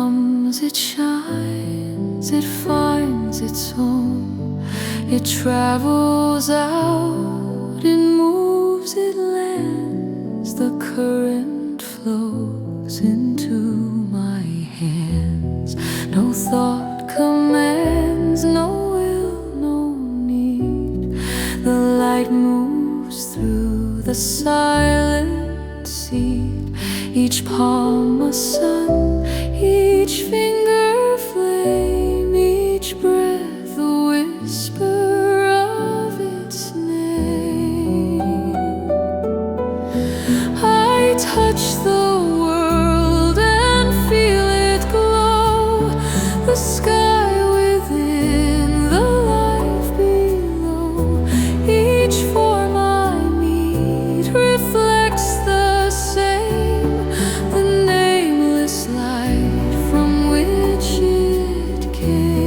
comes, it shines, it finds its home. It travels out, it moves, it lands. The current flows into my hands. No thought commands, no will, no need. The light moves through the silent seed. Each palm a sun, each finger flame, each breath a whisper of its name. I touch the world and feel it glow, the sky within, the life below. Each form I meet reflects the same, the nameless light from which it came.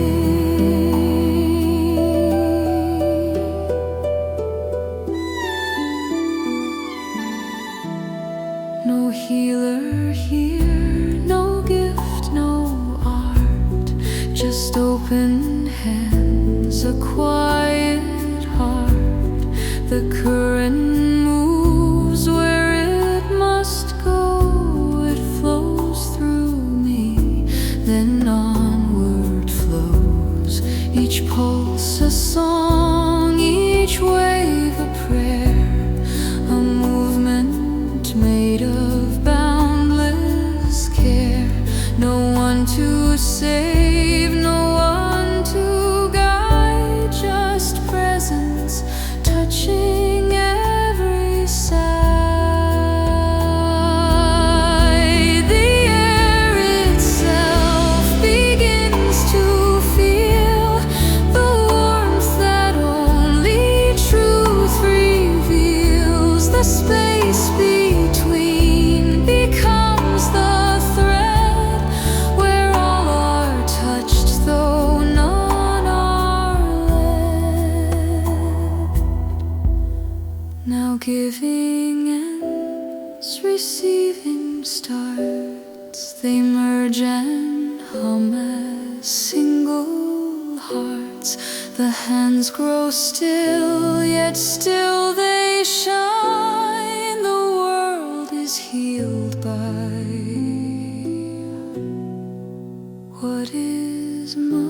No healer here, no gift, no art, just open hands, a quiet heart. The current moves where it must go, it flows through me, then onward flows. Each pulse a song, each wave a prayer, a movement made of boundless care. No one to save, no one to guide, just presence touching every side. The air itself begins to feel the warmth that only truth reveals. The space between becomes the thread where all are touched, though none are led. Now giving ends, receiving starts. They merge and hum as single hearts. The hands grow still, yet still they shine. The world is healed by what is mine.